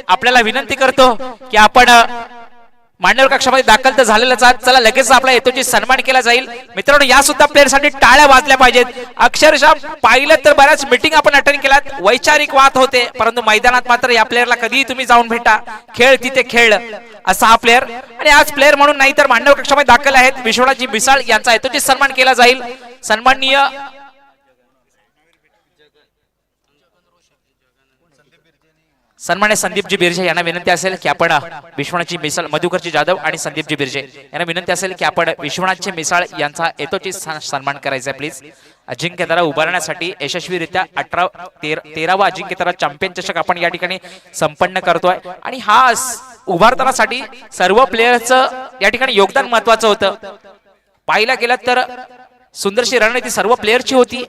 आपल्याला विनंती करतो की आपण मांडव कक्षामध्ये दाखल तर झालेलाच आहात. चला लगेच आपला हेतूची सन्मान केला जाईल. मित्रांनो या सुद्धा प्लेअर साठी टाळ्या वाजल्या पाहिजेत. अक्षरशः पाहिलं तर बऱ्याच मीटिंग आपण अटेंड केल्यात, वैचारिक वाद होते, परंतु मैदानात मात्र या प्लेअरला कधीही तुम्ही जाऊन भेटा, खेळ तिथे खेळ असा हा प्लेअर. आणि आज प्लेअर म्हणून नाही तर मांडव कक्षामध्ये दाखल आहेत विश्वनाथजी मिसाळ, यांचा हेतूची सन्मान केला जाईल. सन्माननीय सन्मान्य संदीपजी बिर्जे यांना विनंती असेल की आपण विश्वनाथजी मिसाळ, मधुकरजी जाधव आणि संदीपजी बिर्जे यांना विनंती असेल की आपण विश्वनाथजी मिसाळ यांचा यथोचित सन्मान करायचा आहे प्लीज. अजिंक्यतारा उभारण्यासाठी यशस्वीरित्या 13वा अजिंक्यतारा चॅम्पियन चषक आपण या ठिकाणी संपन्न करतोय. आणि हा उभारतानासाठी सर्व प्लेयरचं या ठिकाणी योगदान महत्वाचं होतं. पाहिला गेलं तर सुंदरशी रणनीती सर्व प्लेयरची होती,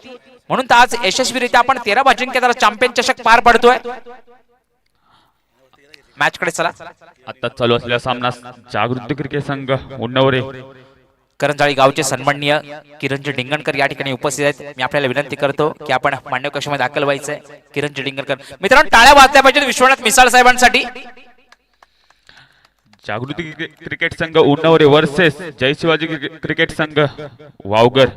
म्हणून तर आज यशस्वीरित्या आपण 13वा अजिंक्यतारा चॅम्पियन चषक पार पडतोय. मॅच कडे चला. आता चालू असलेला सामना जागृती क्रिकेट संघ उन्नवरे करंजाळी गावचे सन्माननीय किरणजी डिंगणकर या ठिकाणी उपस्थित आहेत. मी आपल्याला विनंती करतो की आपण मांडव कक्षामध्ये दाखल व्हायचंय. किरणजी डिंगणकर, मित्रांनो टाळ्या वाजल्या पाहिजेत विश्वनाथ मिसाळ साहेबांसाठी. जागृती क्रिकेट संघ उन्नवरे वर्सेस जय शिवाजी क्रिकेट संघ वावगर,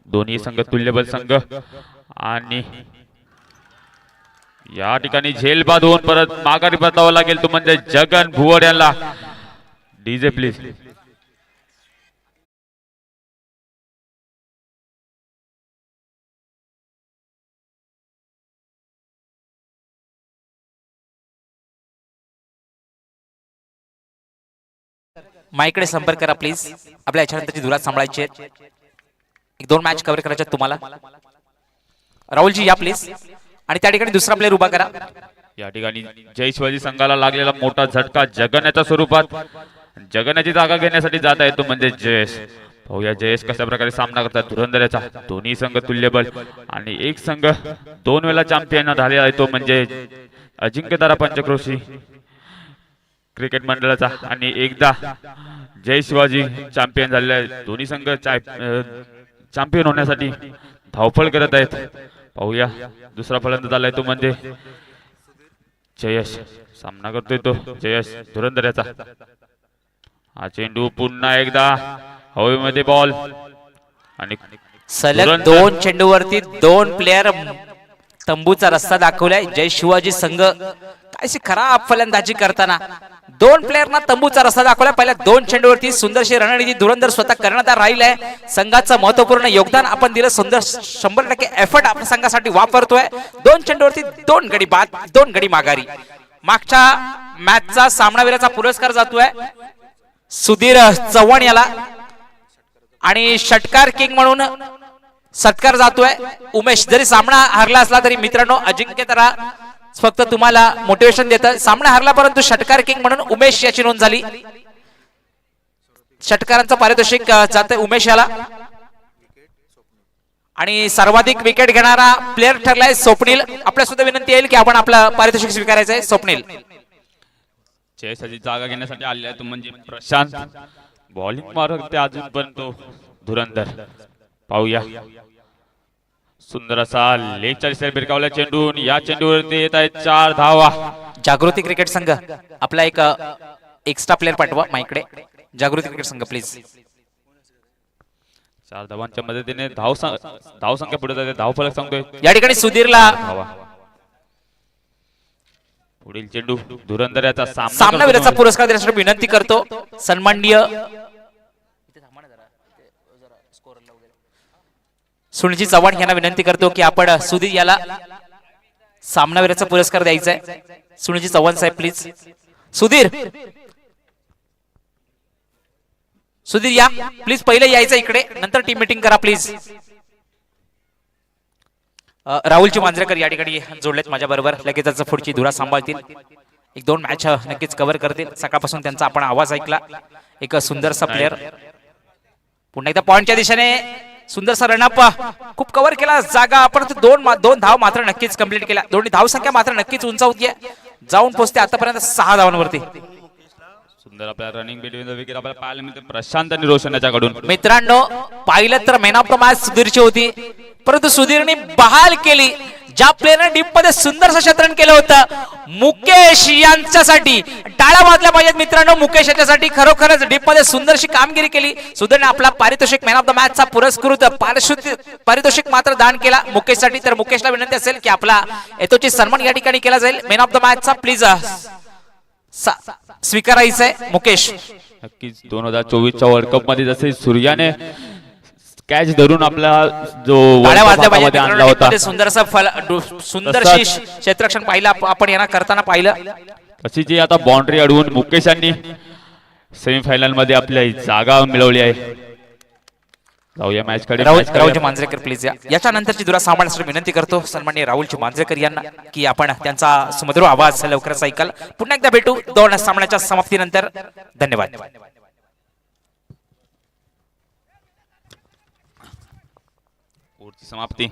दोन्ही संघ तुल्यबल संघ. आणि या ठिकाणी झेल बाद होऊन परत माघारी परतावं लागेल तो म्हणजे जगन भुवड यांना. DJ please. माईकडे संपर्क करा प्लीज. आपल्या याच्यानंतरची धुरात सांभाळायची आहेत. एक 2 मॅच कव्हर करायच्या तुम्हाला. राहुलजी या प्लीज. आणि त्या ठिकाणी दुसरा प्लेअर उभा करा. या ठिकाणी जय शिवाजी संघाला लागलेला मोठा झटका जगन्याच्या स्वरूपात. जगन्याची जागा घेण्यासाठी जात आहे तो म्हणजे जयेश. पाहूया जयेश कशा प्रकारे सामना करतात धुरंधराचा. दोन्ही संघ तुल्यबल आणि एक संघ 2 वेळा चॅम्पियन झालेला आहे तो म्हणजे अजिंक्यतारा पंचक्रोशी क्रिकेट मंडळाचा. आणि एकदा जय शिवाजी चॅम्पियन झालेला आहे. दोन्ही संघ चॅम्पियन होण्यासाठी धावपळ करत आहेत. पाहूया दुसरा फलंदाज आलाय तो म्हणजे जयेश. सामना करतोय तो जयेश धुरंधराचा. हा चेंडू पुन्हा एकदा हवेमध्ये बॉल आणि सलग 2 चेंडूवरती 2 प्लेयर तंबूचा रस्ता दाखवलाय. जय शिवाजी संघ कायशी खराब फलंदाजी करताना 2 प्लेयरना तंबूचा रस्ता दाखवला. पहिल्या 2 चेंडूवरती सुंदरशी रणनीती धुरंधर स्वतः कर्णधार राहिलाय. संघाचं महत्वपूर्ण योगदान आपण दिलं. सुंदर 100% एफर्ट आपण संघासाठी वापरतोय. 2 चेंडूवरती 2 गडी बाद, 2 गडी माघारी. मागच्या मॅचचा सामनावीराचा पुरस्कार जातोय सुधीर चव्हाण याला. आणि षटकार किंग म्हणून सत्कार जातोय उमेश. जरी सामना हरला असला तरी मित्रांनो अजिंक्यतारा फक्त तुम्हाला मोटिवेशन देतं. सामना हरला परंतु षटकार किंग म्हणून उमेश याची नोंद झाली. षटकारांचं पारितोषिक जातंय उमेश याला. आणि सर्वाधिक विकेट घेणारा प्लेअर ठरलाय स्वप्नील. आपल्या सुद्धा विनंती येईल की आपण आपलं पारितोषिक स्वीकारायचं आहे. स्वप्नील जयसाठी जागा घेण्यासाठी आलेला आहे तो म्हणजे प्रशांत. बॉलिंग मारत ते अजून पण तो धुरंधर. पाहूया सुंदर असा लेगच्या दिशेने भिरकावला चेंडू. या चेंडूवरती येत आहेत 4 धावा. जागृती क्रिकेट संघ आपला एक एक्स्ट्रा प्लेअर पाठवा माईकडे. जागृती क्रिकेट संघ प्लीज. 4 धावांच्या मदतीने धाव संख्या पुढे जाते. धाव फलक सांगतोय या ठिकाणी सुधीरला पुढील चेंडू धुरंधराचा सामनावीराचा पुरस्कार देण्यासाठी विनंती करतो. सन्माननीय सुनीलजी चव्हाण यांना विनंती करतो की आपण सुधीर याला सामनावीराचा पुरस्कार द्यायचा आहे. सुनीलजी चव्हाण साहेब प्लीज. सुधीर सुधीर या प्लीज. पहिले यायचं इकडे, नंतर टीम मीटिंग करा प्लीज. राहुलजी मांजरेकर या ठिकाणी जोडलेत माझ्या बरोबर. लगेच पुढची धुरा सांभाळतील. 1-2 मॅच नक्कीच कव्हर करतील. सकाळपासून त्यांचा आपण आवाज ऐकला. एक सुंदरसा प्लेअर. पुन्हा एकदा पॉइंटच्या दिशेने सुंदरसा रनअप. खूप कव्हर केला जागा आपण. 2 धाव मात्र नक्कीच कंप्लीट केल्या. दोन्ही धाव संख्या मात्र नक्कीच उंचावतीये, जाऊन पोहोचते आतापर्यंत 6 धावांवरती. सुंदर आपल्या रनिंग बिटवीन द विकेट आपल्याला पाहायला मिळते प्रशांत आणि रोशन याच्याकडून. मित्रांनो पाहिलं तर मॅन ऑफ द मॅच सुधीरची होती, परंतु सुधीरने बहाल केली. ज्या प्लेयरने डीप मध्ये सुंदरसं शतरंज केलं होतं मुकेश यांच्यासाठी टाळ्या वाजल्या पाहिजेत मित्रांनो. मुकेश याच्यासाठी खरोखरच डीप मध्ये सुंदरशी कामगिरी केली. सुधीरने आपला पारितोषिक मॅन ऑफ द मॅचचा पुरस्कृत पारितोषिक मात्र दान केला मुकेशसाठी. तर मुकेशला विनंती असेल की आपला यथोचित सन्मान या ठिकाणी केला जाईल. मॅन ऑफ द मॅचचा प्लीज स्वीकारायचंय मुकेश. नक्कीच 2024च्या वर्ल्ड कप मध्ये जसे सूर्याने कॅच धरून आपला जो टाळ्या वाजल्या मध्ये पाहिजेत आणला होता मित्रांनो. सुंदरसं सुंदरशी क्षेत्ररक्षण पाहिलं आपण यांना करताना पाहिलं. तशी जी आता बाउंड्री अडवून मुकेशांनी सेमीफायनल मध्ये आपली जागा मिळवली आहे. जाऊया मॅच कडे. राहुलजी मांजरेकर प्लीज याच्या नंतरची दुरा सांभाळण्यासाठी विनंती करतो सन्माननीय राहुलजी मांजरेकर यांना की आपण त्यांचा सुमधुर आवाज लवकरच ऐकाल. पुन्हा एकदा भेटू 2 सामन्याच्या समाप्तीनंतर. धन्यवाद. समाप्ती.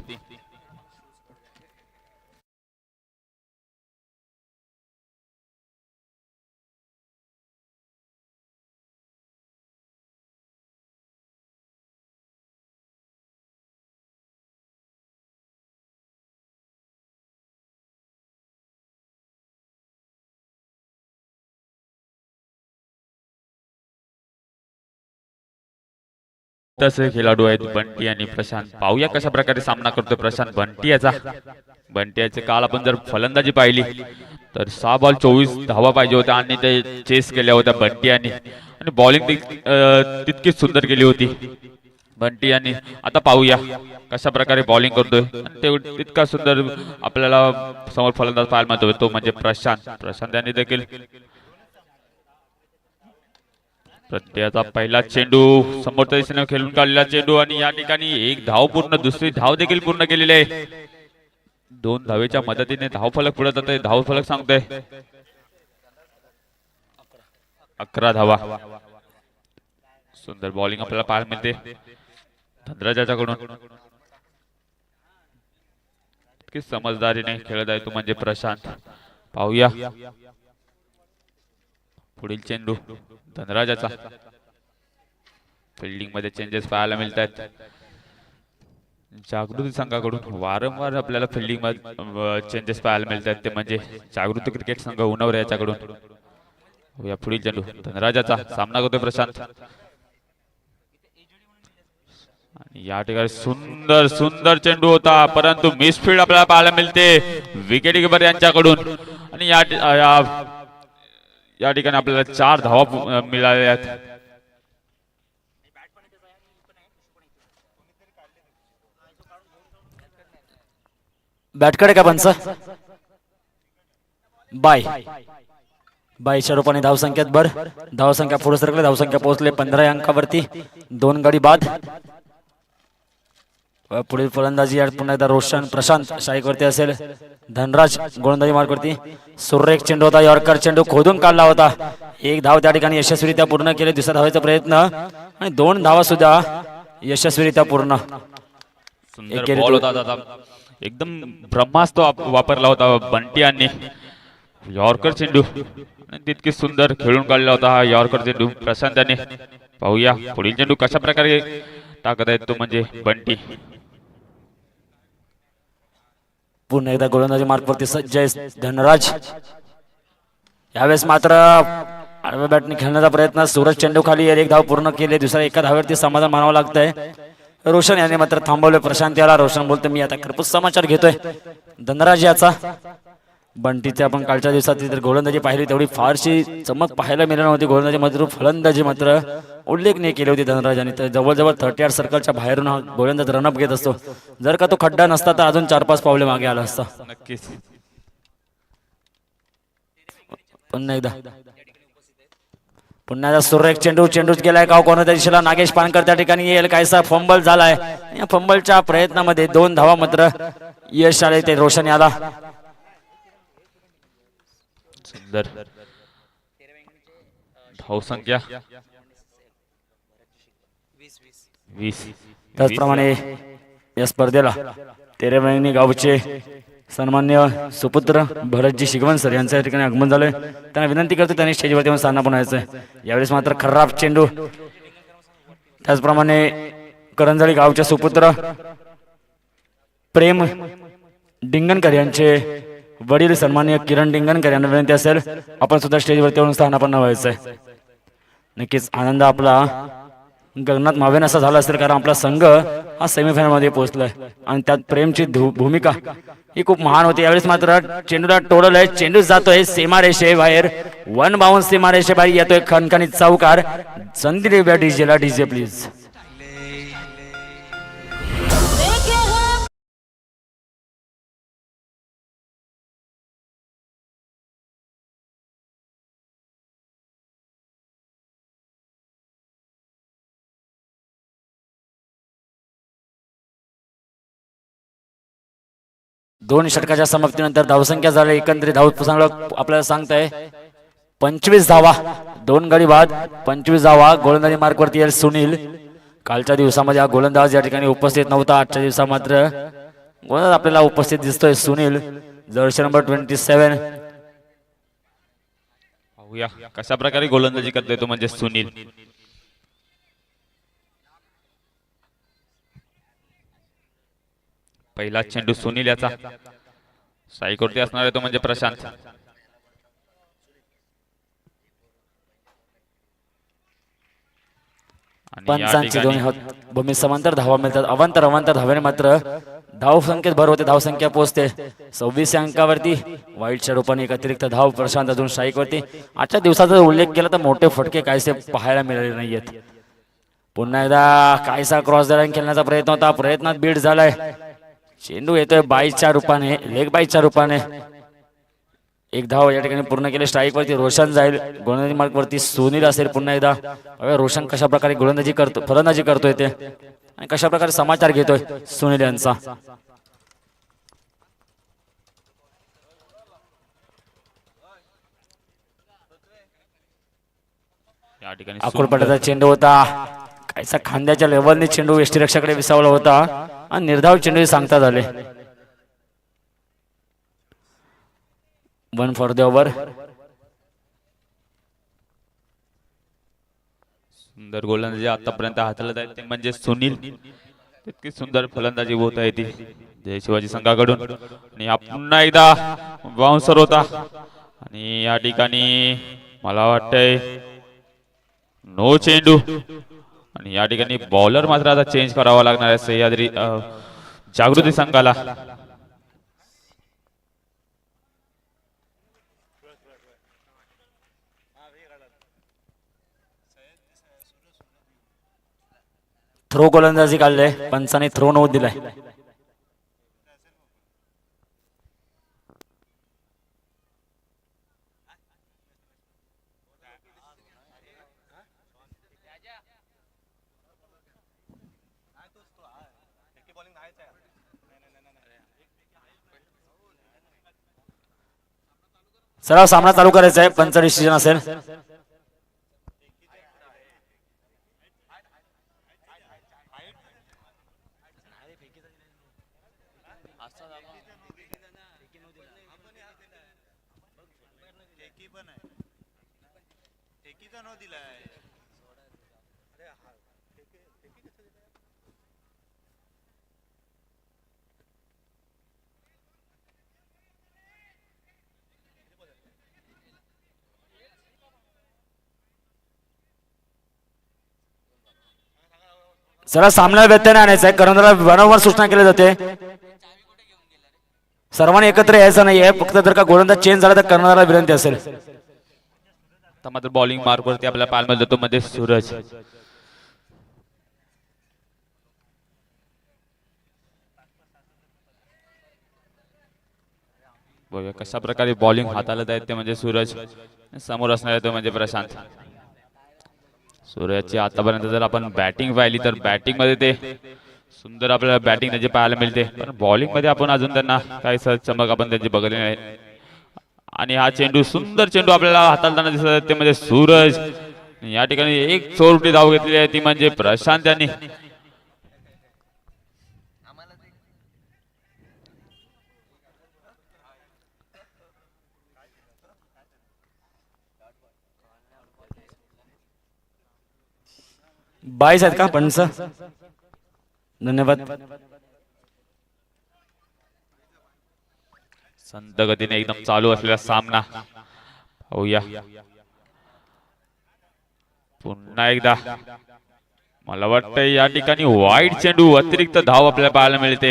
तसे खेळाडू आहेत बंटी आणि प्रशांत. पाहूया कशा प्रकारे सामना करतोय प्रशांत बंटी याचा. बंटी याचे काल आपण जर फलंदाजी पाहिली तर 6 बॉल 24 धावा पाहिजे होत्या आणि ते चेस केल्या होत्या बंटी यांनी. आणि बॉलिंग तितकीच सुंदर केली होती बंटी यांनी. आता पाहूया कशा प्रकारे बॉलिंग करतोय. तितका सुंदर आपल्याला समोर फलंदाज पाहायला मिळतोय तो म्हणजे प्रशांत. प्रशांत यांनी देखील प्रत्येकाचा पहिला चेंडू समोरच्या दिशेने खेळून काढलेला चेंडू आणि या ठिकाणी 1 धाव पूर्ण, दुसरी धाव देखील पूर्ण केलेली आहे. 2 धावेच्या मदतीने धावफलक पुढे जातोय. धावफलक सांगतोय 11 धावा. सुंदर बॉलिंग आपल्याला पाहायला मिळते धनराज याच्याकडून. की समजदारीने खेळत आहे तो म्हणजे प्रशांत. पाहूया पुढील चेंडू धनराजाचा. फिल्डिंग मध्ये चेंजेस पाहायला मिळतात जागृती संघाकडून. वारंवार आपल्याला फिल्डिंग मध्ये चेंजेस पाहायला मिळतात ते म्हणजे जागृती क्रिकेट संघ उन्हावर याच्याकडून. या पुढील चेंडू धनराजाचा. सामना करतोय प्रशांत. आणि या ठिकाणी सुंदर सुंदर चेंडू होता परंतु मिसफील्ड आपल्याला पाहायला मिळते विकेट किपर यांच्याकडून. आणि या ठिकाणी आपल्याला 4 धावा मिळाल्या आहेत. बॅटकडे का पंच बायच्या रूपाने धावसंख्येत भर. धावसंख्या पुढे सरकले. धावसंख्या पोहोचले 15 अंकावरती. 2 गडी बाद. पुढील फलंदाजी पुन्हा एकदा रोशन प्रशांत शाईकवरती असेल. धनराज गोलंदाजी मार्कवरती. सुरेख चेंडू होता. यॉर्कर चेंडू खोदून काढला होता. 1 धाव त्या ठिकाणी यशस्वीरित्या पूर्ण केले. दुसऱ्या धावेचा प्रयत्न आणि 2 धावा सुद्धा यशस्वीरित्या पूर्ण. सुंदर बॉल होता दादा. एकदम ब्रह्मास्त्र वापरला होता बंटी यांनी. यॉर्कर चेंडू तितकी सुंदर खेळून काढला होता हा यॉर्कर चेंडू प्रशांत यांनी. पाहूया पुढील चेंडू कशा प्रकारे टाकत आहेत तो म्हणजे बंटी. पुन्हा एकदा गोलंदाजी मार्कवरती सज्ज आहे धनराज. यावेळेस मात्र आडव्या बॅटने खेळण्याचा प्रयत्न. सूरज चेंडू खाली 1 धाव पूर्ण केले. दुसऱ्या 1 धाव्यावरती समाधान मानावं लागतंय. रोशन याने मात्र थांबवले प्रशांत याला. रोशन बोलतो मी आता खरपूस समाचार घेतोय धनराज याचा. बंटीचे आपण कालच्या दिवसात तर गोलंदाजी पाहिली तेवढी फारशी चमक पाहायला मिळणार नव्हती. गोलंदाजी मात्र फलंदाजी मात्र उल्लेखनीय केली होती धनराजाने. तर जवळजवळ 38 सर्कलच्या बाहेरून हा गोलंदाज रनअप घेत असतो. जर का तो खड्डा नसता तर अजून 4-5 पावले मागे आला असता. नक्कीच. पुन्हा एकदा सुरेख चेंडूच गेलाय का कोणाच्या दिशेला. नागेश पानकर त्या ठिकाणी येईल. काहीसा फंबल झालाय. या फंबलच्या प्रयत्नामध्ये 2 धावा मात्र यश आले ते रोशन याला. सुंदर धावसंख्या 20. त्याचप्रमाणे या स्पर्धेला तेरेवणी गावचे सन्मान्य सुपुत्र भरतजी शिगवण सर यांच्या ठिकाणी आगमन झालंय. त्यांना विनंती करतो त्यांनी स्टेजवरती येऊन स्थान बनवायचं आहे. यावेळेस मात्र खर्राब चेंडू, त्याचप्रमाणे करंजळी गावचे सुपुत्र प्रेम डिंगणकर यांचे वडील सन्मान्य किरण डिंगणकर यांना विनंती असेल आपण सुद्धा स्टेजवरती येऊन स्थानापन्न व्हायचं आहे. नक्कीच आनंद आपला गगनात मावेन असा झाला असेल, कारण आपला संघ हा सेमीफायनल मध्ये पोहोचलाय आणि त्यात प्रेमची भूमिका ही खूप महान होती. यावेळेस मात्र चेंडूला टोळलंय, चेंडू जातोय सीमारेषे बाहेर, वन बाउंड सीमारेषे बाहेर येतोय खणखणीत चौकार. संधी देऊया डीजेला. DJ please. दोन षटकाच्या समाप्तीनंतर धावसंख्या झाली एकंदरीत धाव आपल्याला सांगताय 25 धावा, 2 गडी बाद 25 धावा. गोलंदाजी मार्कवरती येईल सुनील. कालच्या दिवसामध्ये हा गोलंदाज या ठिकाणी उपस्थित नव्हता, आजच्या दिवसा मात्र गोलंदाज आपल्याला उपस्थित दिसतोय सुनील, जर्सी नंबर 27. पाहूया कशा प्रकारे गोलंदाजी करतोय तो म्हणजे सुनील. पहिला चेंडू सुनील याचा, साईकोरती असणार आहे तो म्हणजे प्रशांत. पंचांची दोन्ही भूमी समांतर धावा मिळतात. अवांतर धावेने मात्र धाव संख्येत भर होते, धावसंख्या पोहोचते 26 अंकावरती. वाईटच्या रूपाने एक अतिरिक्त धाव प्रशांत अजून स्ट्राईकवरती. आजच्या दिवसाचा उल्लेख केला तर मोठे फटके कायसे पाहायला मिळाले नाहीयेत. पुन्हा एकदा कायसा क्रॉस द लाईन खेळण्याचा प्रयत्न होता, प्रयत्नात बीट झालाय. चेंडू येतोय बाईच्या रूपाने, लेग बाईच्या रूपाने. एक धाव या ठिकाणी पूर्ण केले. स्ट्राईक वरती रोशन जाईल, गोलंदाजी मार्क वरती सुनील असेल. पुन्हा एकदा रोशन कशा प्रकारे गोलंदाजी करतो, फलंदाजी करतोय ते आणि कशा प्रकारे समाचार घेतोय सुनील यांचा. अकोलपटाचा चेंडू होता, कायसा खांद्याच्या लेवलने चेंडू यष्टीरक्षकाकडे विसावला होता आणि निर्धाव चेंडू सांगता झाले. 1 फॉर द ओव्हर. सुंदर गोलंदाजी आतापर्यंत हाताळत आहेत ते म्हणजे सुनील. तितकी सुंदर फलंदाजी होत आहे ती जय शिवाजी संघाकडून. आणि हा पुन्हा एकदा बाउन्सर होता आणि या ठिकाणी मला वाटतंय नो चेंडू. आणि या ठिकाणी बॉलर मात्र आता चेंज करावा लागणार आहे सह्याद्री जागृती संघाला. थ्रो गोलंदाजी काढले, पंचाने थ्रो नोट दिलाय. सराव सामना चालू करायचा आहे, पंच डिसिजन असेल. जरा सामना व्यत्यय आणायचा आहे, कर्णधाराला वारंवार सूचना केली जाते सर्वांनी एकत्र यायचं नाहीये. फक्त जर का गोलंदाज चेंज झाला तर कर्णधाराला विनंती असेल. आता मात्र बॉलिंग मार्क वरती आपल्या पालमध्ये जातो मध्ये सूरज. बघूया कशा प्रकारे बॉलिंग हाताळत आहेत ते म्हणजे सूरज. समोर असणार तो म्हणजे प्रशांत. सूर्याची आतापर्यंत जर आपण बॅटिंग पाहिली तर बॅटिंग मध्ये ते सुंदर आपल्याला बॅटिंग त्याची पाहायला मिळते, पण बॉलिंग मध्ये आपण अजून त्यांना काही सहज चमक आपण त्यांची बघितली नाही. आणि हा चेंडू सुंदर चेंडू आपल्याला हाताळताना दिसत आहे ते म्हणजे सूरज. या ठिकाणी एक चोरटी धाव घेतलेली आहे ती म्हणजे प्रशांत यांनी. 22 आहेत का पंच? धन्यवाद. संत गतीने एकदम चालू असलेला सामना पाहूया. पुन्हा एकदा मला वाटतं या ठिकाणी वाईट चेंडू, अतिरिक्त धाव आपल्याला पाहायला मिळते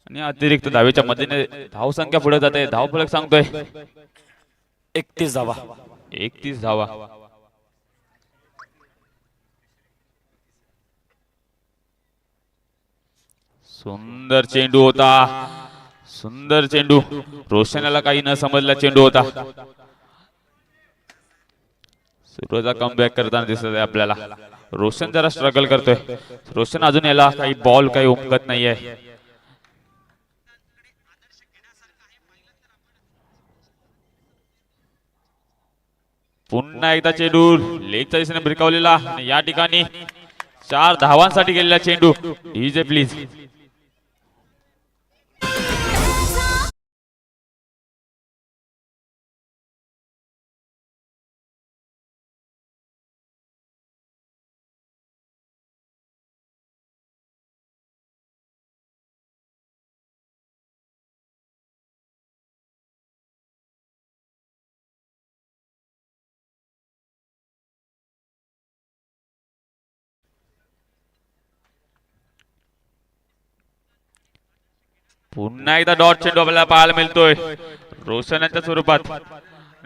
आणि अतिरिक्त धावेच्या मदतीने धाव संख्या पुढे जाते. धाव फलक सांगतोय 31 धावा. 31 धावा. सुंदर चेंडू होता, सुंदर चेंडू. रोशनाला काही न समजला चेंडू होता. सूरज कमबॅक करताना दिसत आहे आपल्याला. रोशन जरा स्ट्रगल करतोय. रोशन अजून याला काही बॉल काही उमगत नाहीये. पुन्हा एकदा चेंडू लेगच्या दिशेने भिरकावलेला. या ठिकाणी 4 धावांसाठी गेलेला चेंडू. DJ please. पुन्हा एकदा डॉट चेंडू आपल्याला पाहायला मिळतोय रोशन यांच्या स्वरूपात.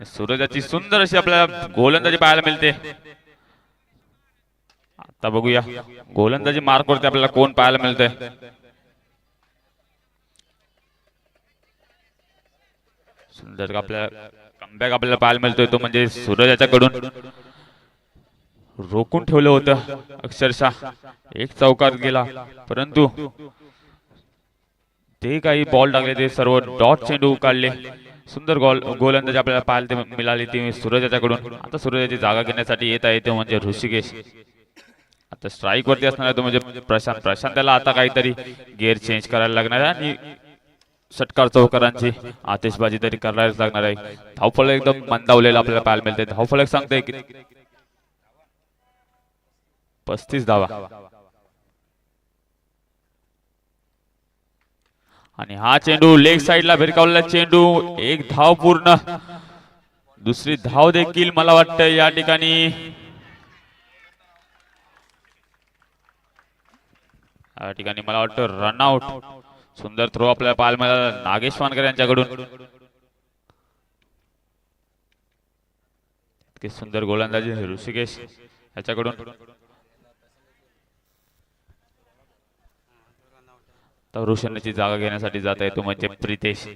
सूरजाची सुंदर अशी आपल्याला गोलंदाजी पाहायला मिळते. आता बघूया गोलंदाजी मार्क वरती आपल्याला कोण पाहायला मिळतंय. सुंदर आपल्याला कमबॅक आपल्याला पाहायला मिळतोय, तो म्हणजे सूरज याच्याकडून. रोखून ठेवलं होतं अक्षरशः. एक चौकार गेला परंतु ते काही बॉल टाकले ते सर्व डॉट चेंडू काढले. सुंदर गोलंदाजी आपल्याला पाहायला मिळाली ती सूरज याच्याकडून. आता सूरजाची जागा घेण्यासाठी येत आहे तो म्हणजे ऋषिकेश. आता स्ट्राईक वरती असणार तो म्हणजे प्रशांत. प्रशांत त्याला आता काहीतरी गिअर चेंज करायला लागणार आहे आणि षटकार चौकारांची आतिषबाजी तरी करायलाच लागणार आहे. धावफलक एकदम मंदावलेला आपल्याला पाहायला मिळते. धावफलक सांगते 35 धावा. आणि हा चेंडू लेग साइडला भिरकावलेला चेंडू. एक धाव पूर्ण. दुसरी धाव देखील मला वाटतं या ठिकाणी मला वाटतं रनआउट. सुंदर थ्रो आपल्याला पाहायला मिळाला नागेश वानकर यांच्याकडून. सुंदर गोलंदाजी ऋषिकेश याच्याकडून. तर रोशनची जागा घेण्यासाठी जात आहे तो म्हणजे प्रितेश.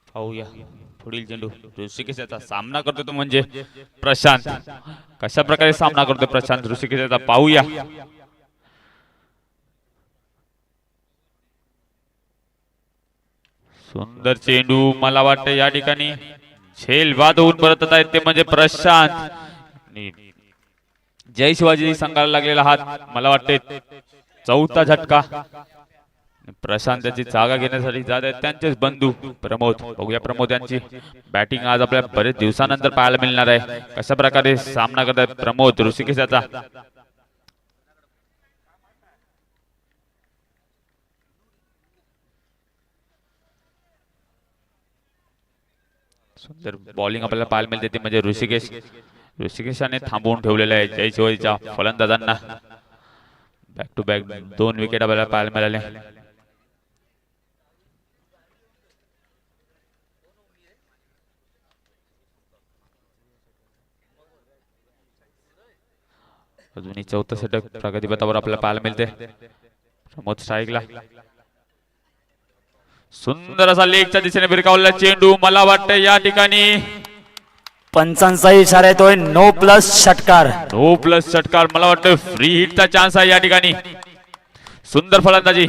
पाहूया पुढील चेंडू. ऋषिकेश याचा सामना करतो तो म्हणजे प्रशांत. कशा प्रकारे सामना करतो प्रशांत ऋषिकेश याचा पाहूया. सुंदर चेंडू. मला वाटतं या ठिकाणी झेल बाद होऊन परत आहेत ते म्हणजे प्रशांत. जय शिवाजी संघाला लागलेला हात मला वाटते 4था झटका. प्रशांत त्याची जागा घेण्यासाठी जात आहेत त्यांचेच बंधू प्रमोद. बघूया प्रमोद यांची बॅटिंग आज आपल्याला बरेच दिवसानंतर पाहायला मिळणार आहे. कशा प्रकारे सामना करतात प्रमोद ऋषिकेश याचा. सुंदर बॉलिंग आपल्याला पाहायला मिळते ते म्हणजे ऋषिकेश. ऋषिकेशाने थांबवून ठेवलेलं आहे जय शिवाजीच्या फलंदाजांना. बॅक टू बॅक 2 विकेट आपल्याला पाहायला मिळाले. अजूनही 4थं षटक प्रगतीपथावर आपल्याला पाहायला मिळते. प्रमोद स्ट्राईकला. सुंदर असा लेगच्या दिशेने भिरकावलेला चेंडू. मला वाटतं या ठिकाणी पंचांचा इशारा येतोय नो प्लस षटकार. नो प्लस षटकार. मला वाटतं फ्री हिटचा चान्स आहे या ठिकाणी. सुंदर फलंदाजी.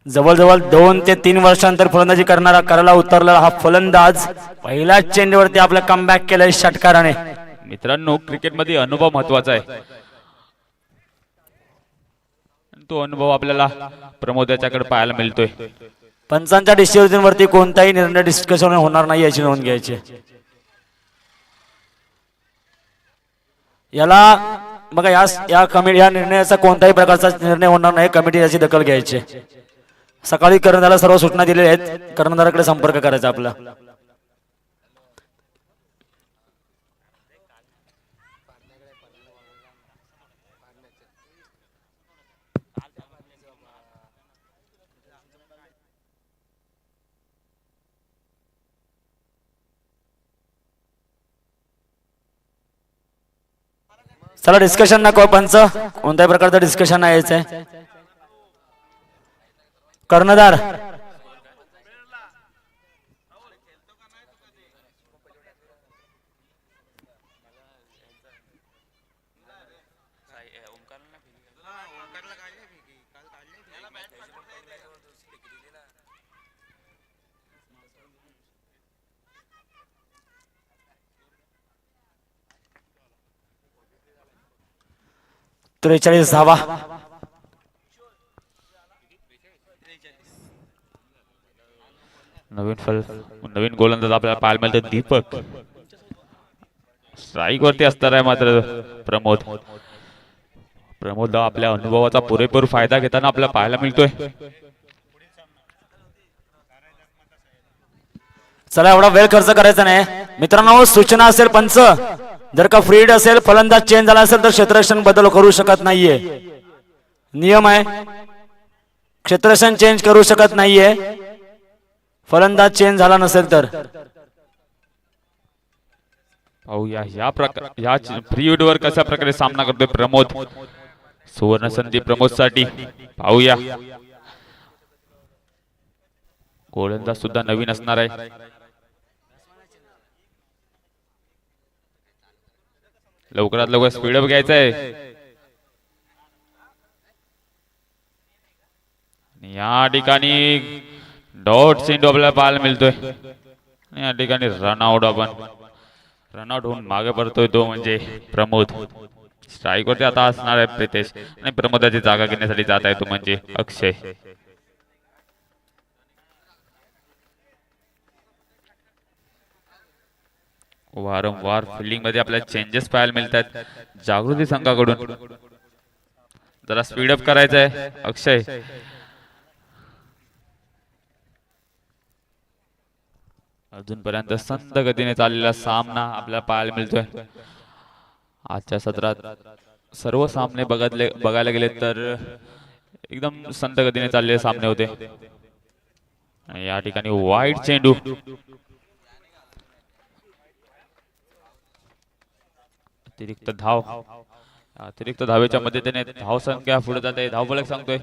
जवळजवळ 2 ते 3 वर्षांतर फलंदाजी करायला उतरलेला हा फलंदाज पहिल्याच चेंडूवरती आपलं कमबॅक केलंय षटकाराने. मित्रांनो, क्रिकेटमध्ये अनुभव महत्वाचा आहे. तो अनुभव आपल्याला प्रमोद याच्याकडे पाहायला मिळतोय. पंचांच्या डिसिजनवरती कोणताही निर्णय डिस्कशन होणार नाही याची नोंद घ्यायची. याला बघा या निर्णयाचा कोणताही प्रकारचा निर्णय होणार नाही. कमिटी याची दखल घ्यायची. सकाळी कर्णधाराला सर्व सूचना दिलेल्या आहेत. कर्णधाराकडे संपर्क करायचा आपला. चला डिस्कशन नको पंच, कोणत्याही प्रकारचं डिस्कशन नाही यायचंय. कर्णधार त्रेचाळीस धावा. नवीन गोलंदाज आपल्याला पाहायला मिळतो दीपक. स्ट्राईक वरती असणार आहे मात्र प्रमोद आपल्या अनुभवाचा पुरेपूर फायदा घेताना आपल्याला पाहायला मिळतोय. चला एवढा वेळ खर्च करायचा नाही मित्रांनो. सूचना असेल पंच, जर का फ्रीड असेल, फलंदाज चेंज झाला असेल तर क्षेत्ररक्षण बदल करू शकत नाहीये. नियम आहे, क्षेत्ररक्षण चेंज करू शकत नाहीये फलंदाज चेंज झाला नसेल तर. पाहूया या फ्रीड वर कशा प्रकारे सामना करतोय प्रमोद. सुवर्ण संधी प्रमोद साठी. पाहूया, गोलंदाज सुद्धा नवीन असणार आहे. लवकरात लवकर स्पीडअप घ्यायचा आहे. या ठिकाणी डॉट चेंडू आपल्याला पाहायला मिळतोय. या ठिकाणी रनआउट होऊन मागे पडतोय तो म्हणजे प्रमोद. स्ट्राईक वरती आता असणार आहे प्रितेश आणि प्रमोदाची जागा घेण्यासाठी जात आहे तो म्हणजे अक्षय. वारंवार फिल्डिंग मध्ये आपल्याला चेंजेस पाहायला मिळतात जागृती संघाकडून. जरा स्पीडअप करायचं आहे अक्षय. अजूनपर्यंत संथ गतीने चाललेला सामना आपल्याला पाहायला मिळतोय. आजच्या सत्रात सर्व सामने बघायला गेले तर एकदम संथ गतीने चाललेले सामने होते. या ठिकाणी वाईड चेंडू. अतिरिक्त धावेच्या मदतीने धाव संख्या पुढे जाते. धावफलक सांगतोय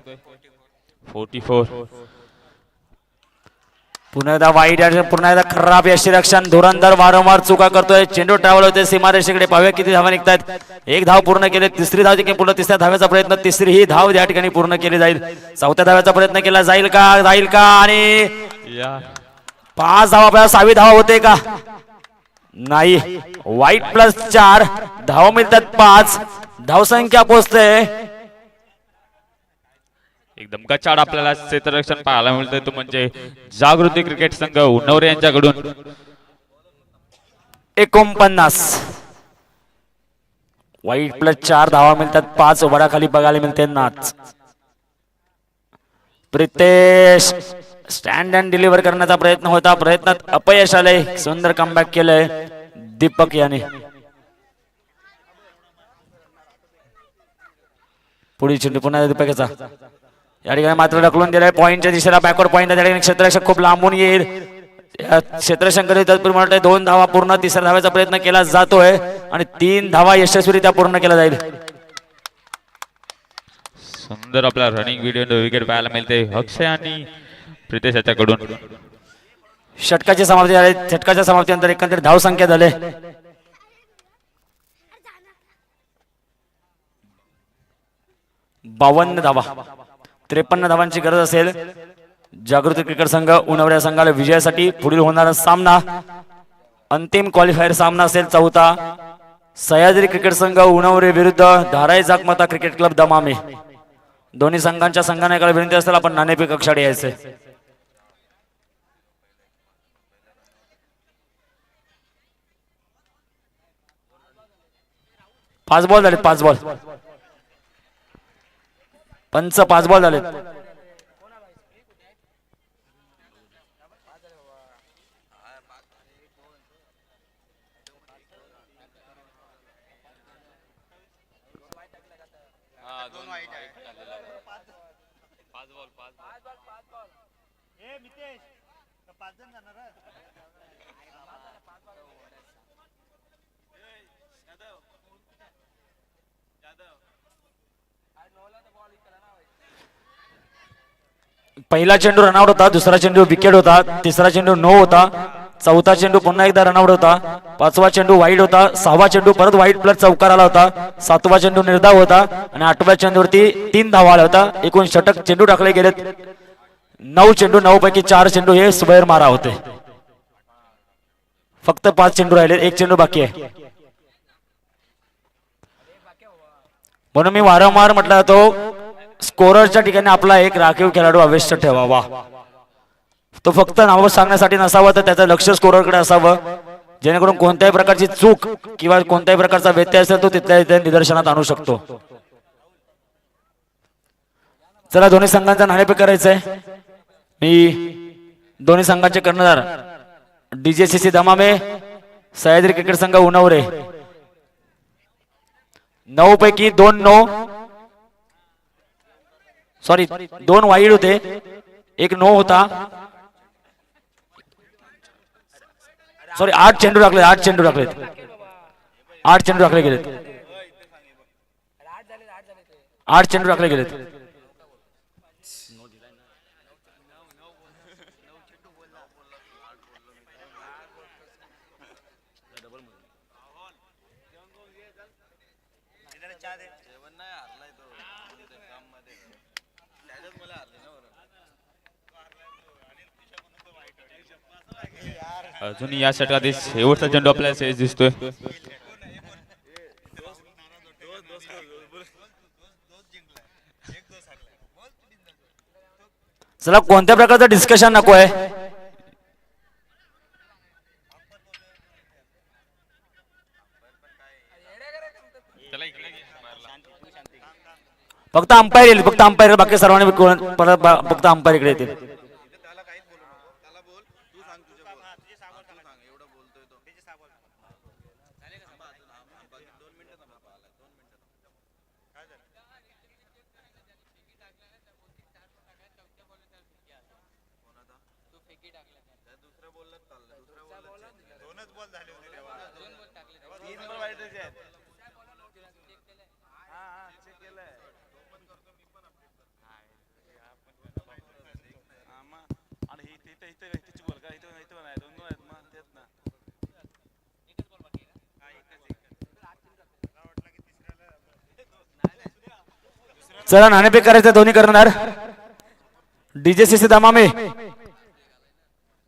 44. पुन्हा एकदा वाईट, पुन्हा एकदा खराब यष्टीरक्षण. धुरंधर वारंवार चुका करतोय. चेंडू ट्रॅव्हल होते सीमारेषेकडे. पाहूया किती धावा निघतात. एक धाव पूर्ण केले. तिसरी धाव देखील पूर्ण. तिसऱ्या धाव्याचा प्रयत्न. तिसरी ही धाव या ठिकाणी पूर्ण केली जाईल. चौथ्या धाव्याचा प्रयत्न केला जाईल का आणि 5 धावा आपल्याला 6वी धावा होते का नाही. वाईट +4 धाव मिळतात 5. धावसंख्या पोहोचते एकदम गचाड आपल्याला क्षेत्ररक्षण पाहायला मिळतंय तो म्हणजे जागृती क्रिकेट संघ उन्नवरे यांच्याकडून. 49. वाईट +4 धावा मिळतात 5. वडाखाली बघायला मिळते नाच. प्रितेश स्टँड अँड डिलिव्हर करण्याचा प्रयत्न होता. प्रयत्नात अपयश आलंय. सुंदर कमबॅक केलंय दीपक याने. पुढील चेंडू पुन्हा दीपकचा. या ठिकाणी मात्र ढकलून दिलाय पॉईंटच्या दिशेला. Backward point. त्या ठिकाणी क्षेत्ररक्षक खूप लांबून येईल. क्षेत्ररक्षण तत्पूर्वी म्हणतोय 2 धावा पूर्ण. तिसऱ्या धाव्याचा प्रयत्न केला जातोय आणि 3 धावा यशस्वीरित्या पूर्ण केला जाईल. सुंदर आपला रनिंग व्हिडिओ विकेट पाहायला मिळते अक्षय आणि प्रितेश याच्याकडून. षटकाची समाप्ती झाली. षटकाच्या समाप्तीनंतर एकंदरीत धाव संख्या झाले 52 धावा. 53 धावांची गरज असेल जागृती क्रिकेट संघ उन्हावड्या संघाला विजयासाठी पुढील होणारा सामना अंतिम क्वालिफायर सामना असेल चौथा सह्याद्री क्रिकेट संघ उन्हावरे विरुद्ध धाराई जागमाता क्रिकेट क्लब दमामे. दोन्ही संघांच्या संघानायकाला विनंती असेल आपण नाणेफेक कक्षाकडे यायचे. 5 बॉल झाले 5 बॉल पंच 5 बॉल झाले. पहिला चेंडू रनआउट होता दुसरा चेंडू विकेट होता तिसरा चेंडू नो होता चौथा चेंडू पुन्हा एकदा रनआउट होता पाचवा चेंडू वाईड होता सहावा चेंडू परत वाईड प्लस चौकार आला होता सातवा चेंडू निर्धाव होता आणि आठव्या चेंडूवरती 3 धावा आल्या होता. एकूण षटक चेंडू टाकले गेलेत 9 चेंडू 9 पैकी 4 चेंडू हे स्क्वेअर मारा होते. फक्त 5 चेंडू राहिले 1 चेंडू बाकी आहे. म्हणून मी वारंवार म्हटलं तो स्कोररच्या ठिकाणी आपला एक राखीव खेळाडू अवश्य ठेवावा. तो फक्त नाव सांगण्यासाठी नसावा तर त्याचं लक्ष स्कोररकडे असावं जेणेकरून कोणत्याही प्रकारची चूक किंवा कोणत्याही प्रकारचा व्यत्यय असेल तो तिथल्या तिथे निदर्शनात आणू शकतो. चला दोन्ही संघांचा नाणेफेक करायचंय. मी दोन्ही संघांचे कर्णधार डीजेसीसी दमामे सह्याद्री क्रिकेट संघ उन्हावरे 9 पैकी 2 नो सॉरी 2 वाईड होते 1 नो होता. सॉरी 8 चेंडू टाकले 8 चेंडू टाकलेत 8 चेंडू टाकले गेलेत 8 चेंडू टाकले गेलेत. अजून या षटकात शेवटचा चेंडू आपल्याला सेज दिसतोय. चला कोणत्या प्रकारचं डिस्कशन नको आहे. फक्त अंपायर येईल फक्त अंपायर बाकी सर्वांनी फक्त अंपायर इकडे येतील. चला नाणेफेक करायचं दोन्ही कर्णधार डीजेसीसी दमामे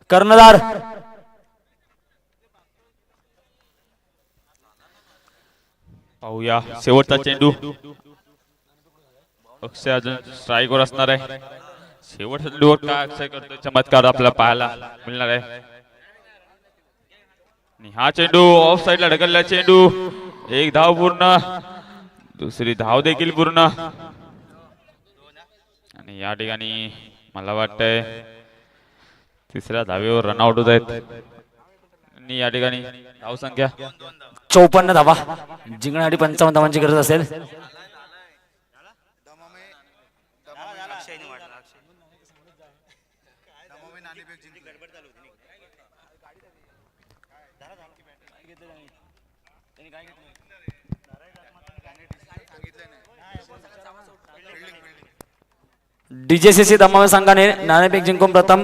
कर्णधार पाहूया शेवटचा चेंडू अक्षय अजून स्ट्राईकवर असणार आहे. शेवटच्या चेंडूवर काय अक्षय करतोय चमत्कार आपल्याला पाहायला मिळणार आहे. आणि हा चेंडू ऑफ साइडला ढकलला चेंडू 1 धाव पूर्ण दुसरी धाव देखील पूर्ण आणि या ठिकाणी मला वाटतंय तिसऱ्या धावेवर रनआउट होत आहेत. आणि या ठिकाणी धाव संख्या 54 धावा जिंकण्यासाठी 55 धावांची गरज असेल. डीजेसीसी दमामे संघाने नाणेफेक जिंकून प्रथम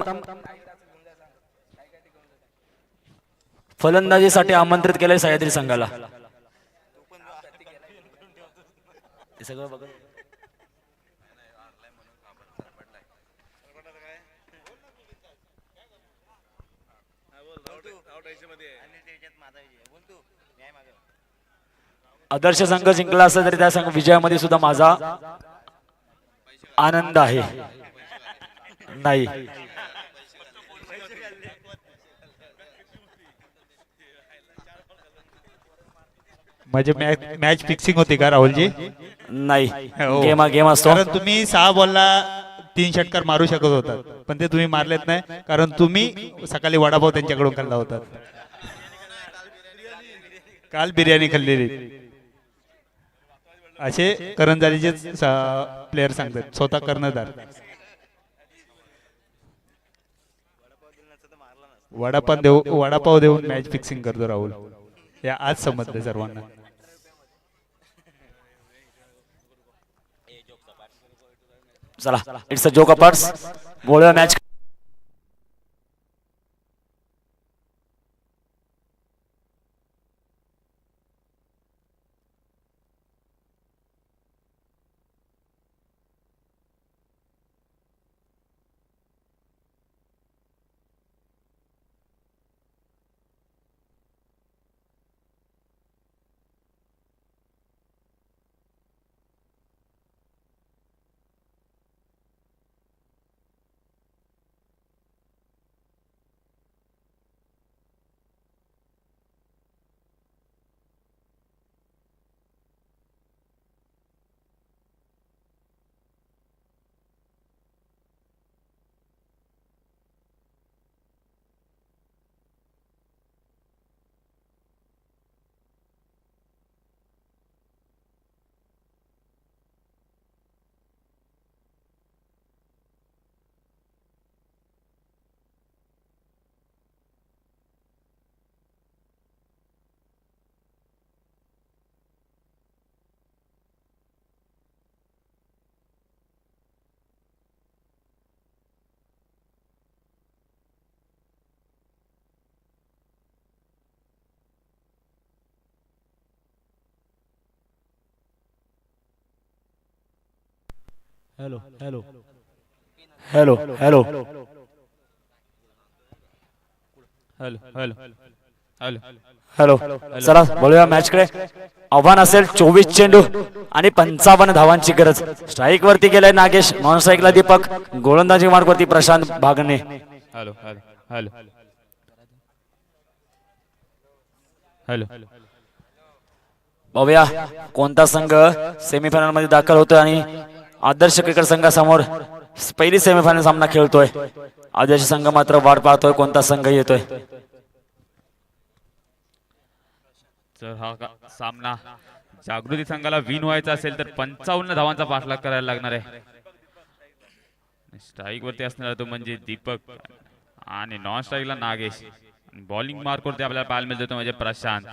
फलंदाजीसाठी आमंत्रित केले सह्याद्री संघाला. आदर्श संघ जिंकला असला तरी त्या संघ विजयामध्ये सुद्धा माझा आनंद आहे. नाही म्हणजे मॅच फिक्सिंग होती का राहुलजी? नाही हो. गेम असतो. कारण तुम्ही 6 बॉलला 3 षटकार मारू शकत होतात, पण ते तुम्ही मारलेत नाही, कारण तुम्ही सकाळी वडापाव त्यांच्याकडून खाल्ला होता. काल बिर्याणी खाल्लेली असे करंजालीचे प्लेयर सांगतात, स्वतः कर्णधार. वडापाव देऊन मॅच फिक्सिंग करतो राहुल, हे आज समजलं सर्वांना. चला इट्स अ जोक अपार्ट्स. बोलूया match. Hello hello hello hello hello hello hello hello. चला बोलूया मॅच कडे. आव्हान असेल 24 चेंडू आणि 55 धावांची गरज. स्ट्राईक वरती गेलाय नागेश, नॉन स्ट्राईकला दीपक, गोलंदाजी मार्ग वरती Prashant Bhagne. Hello hello hello hello. बघूया कोणता संघ सेमीफायनल मध्ये दाखल होतोय आणि आदर्श क्रिकेट संघासमोर पहिली सेमीफायनल सामना खेळतोय. आदर्श संघ मात्र वाट पाहतोय कोणता संघ येतोय. जर हा सामना जागृती संघाला विन व्हायचा असेल तर 55 धावांचा पाठलाग करायला लागणार आहे. स्ट्राईक वरती असणार तो म्हणजे दीपक आणि नॉन स्ट्राईकला नागेश. बॉलिंग मार्क वरती आपल्याला पाहायला मिळतो तो म्हणजे प्रशांत.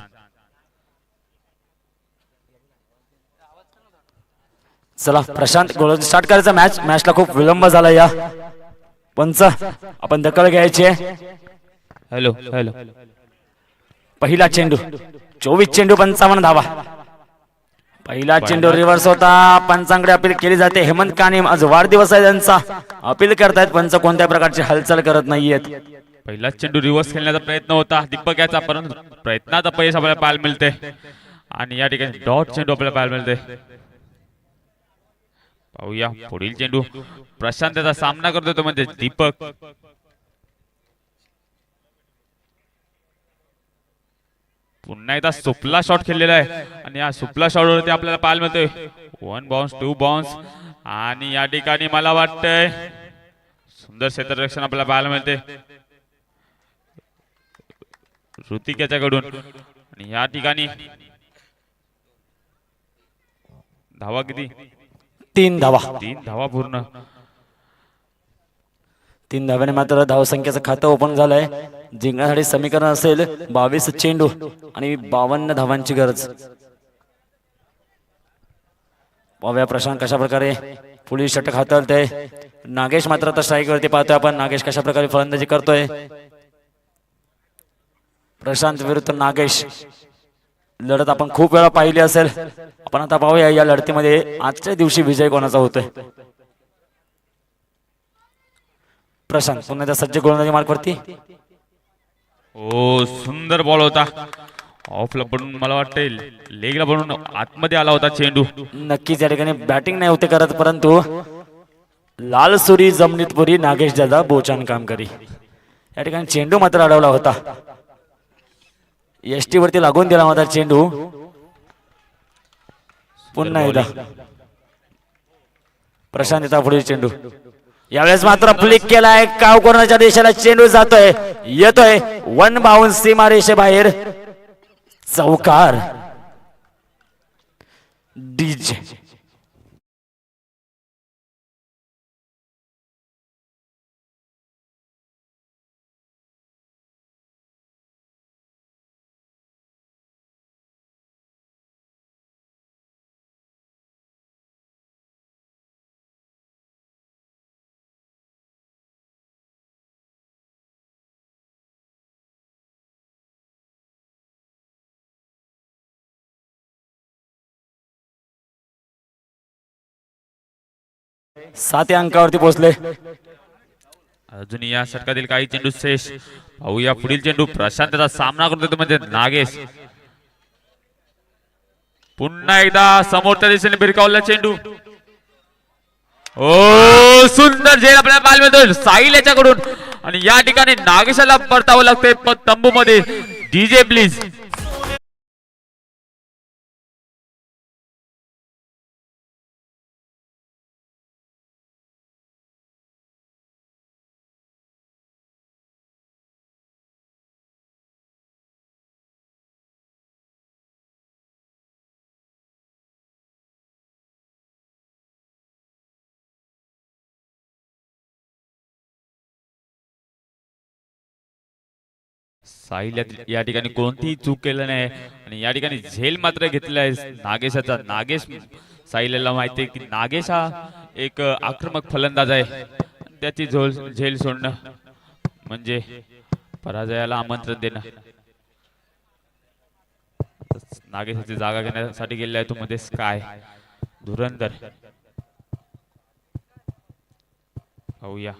चला प्रशांत गोलंदाजी स्टार्ट करायचा. मॅचला खूप विलंब झाला. या पंच आपण दखल घ्यायची आहे. Hello hello. पहिला चेंडू 24 चेंडू 55 धावा. पहिला चेंडू रिव्हर्स होता. पंचांकडे अपील केली जाते. हेमंत कानिम आज वाढदिवस आहे त्यांचा. अपील करतायत पंच, कोणत्या प्रकारची हालचाल करत नाहीयेत. पहिला चेंडू रिव्हर्स खेळण्याचा प्रयत्न होता दीपक याचा, परंतु प्रयत्नात अपयश आपल्याला पाहायला मिळते आणि या ठिकाणी डॉट चेंडू आपल्याला पाहायला मिळते. पाहूया पुढील चेंडू प्रशांत याचा सामना करतोय तो म्हणजे दीपक. पुन्हा एकदा सुपला शॉट खेळलेला आहे आणि या सुपला शॉट वरती आपल्याला पाहायला मिळतोय 1 बाउन्स 2 बाउन्स आणि या ठिकाणी मला वाटतंय सुंदर क्षेत्ररक्षण आपल्याला पाहायला मिळते ऋतिक याच्याकडून. आणि या ठिकाणी धावा किती? 3 धावा. 3 धावा पूर्ण. 3 धाव्याने मात्र धावसंख्येचं खातं ओपन झालंय. जिंकण्यासाठी समीकरण असेल 22 चेंडू आणि 52 धावांची गरज. पाहूया प्रशांत कशा प्रकारे पुढील षटक हाताळतोय. नागेश मात्र आता स्ट्राईक वरती पाहतोय आपण. नागेश कशा प्रकारे फलंदाजी करतोय. प्रशांत विरुद्ध नागेश लढत आपण खूप वेळा पाहिली असेल. आपण आता पाहूया या लढतीमध्ये आजच्या दिवशी विजय कोणाचा होतोय. प्रशांत पुन्हा त्या सज्ज गोलंदाजी मार्ग वरती. ओ सुंदर बॉल होता. ऑफला पडून मला वाटते लेगला पडून आतमध्ये आला होता चेंडू. नक्कीच या ठिकाणी बॅटिंग नाही होते करत, परंतु लाल सुरी जमनीत पुरी नागेश दादा बोचान कामकरी. या ठिकाणी चेंडू मात्र अडवला होता. एसटी वरती लागून दिला होता चेंडू. पुन्हा एकदा प्रशांत येता पुढील चेंडू. यावेळेस मात्र फ्लिक केलाय. काव कोणाच्या दिशेला चेंडू जातोय, येतोय वन बाउन्स सीमा रेषेबाहेर. चौकार. डीजे सात अंकावरती पोहोचले. अजून या षटकातील काही चेंडू शेष. पाहूया पुढील चेंडू. प्रशांतचा सामना करतो तो म्हणजे नागेश. पुन्हा एकदा समोरच्या दिशेने भिरकावला चेंडू. ओ सुंदर झेल आपल्या बालमेतून साहिल याच्याकडून. आणि या ठिकाणी नागेशाला परतावं लागते तंबू मध्ये. DJ please. साहिल या ठिकाणी कोणतीही चूक केलं नाही आणि या ठिकाणी झेल मात्र घेतलाय नागेशाचा. नागेश साहिलला माहिती आहे की नागेश हा एक आक्रमक फलंदाज आहे. त्याची झेल सोडणं म्हणजे पराजयाला आमंत्रण देणं. नागेशाची जागा घेण्यासाठी गेलेला आहे तो मध्ये स्काय. धुरंधर. पाहूया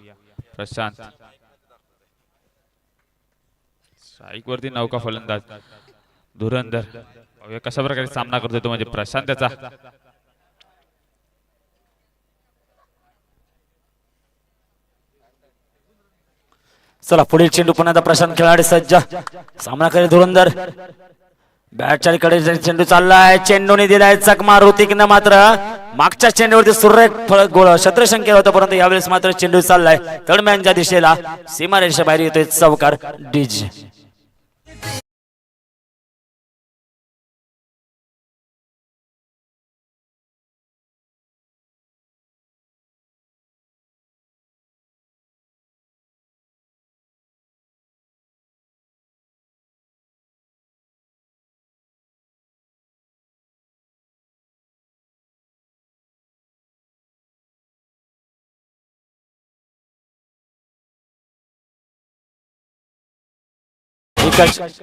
प्रशांत. स्ट्राईक वरती नौका फलंदाज धुरंधर. कशा प्रकारे सामना करतोय तो म्हणजे प्रशांत त्याचा. चला पुढील चेंडू पुन्हा प्रशांत खेळाडू सज्ज. सामना करेल धुरंधर. बॅटच्या कडे चेंडू चाललाय. चेंडूने दिलाय चकमा. ऋतिकनं मात्र मागच्या चेंडूवरती सुरेख गोळ शत्रसंख्य केलं होतं, परंतु यावेळेस मात्र चेंडू चाललाय तळम्यांच्या दिशेला. सीमारेषा बाहेर येतोय चौकार. डीजे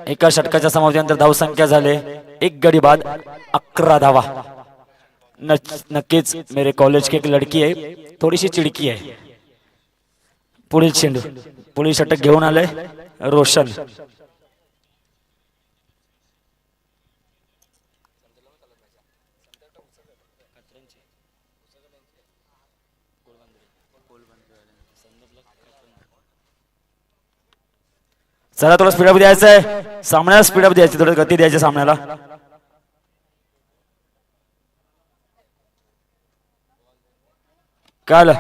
एका षटकाच्या समाप्तीनंतर धावसंख्या झाले 1 गडी बाद 11 धावा. नक्कीच मेरे कॉलेज की एक लड़की आहे, थोडीशी चिडकी आहे. पुढील चेंडू. पुढील षटक घेऊन आले रोशन. चला थोडं स्पीडअप द्यायचं आहे सामन्याला. स्पीडअप द्यायची, थोडं गती द्यायची सामन्याला. काल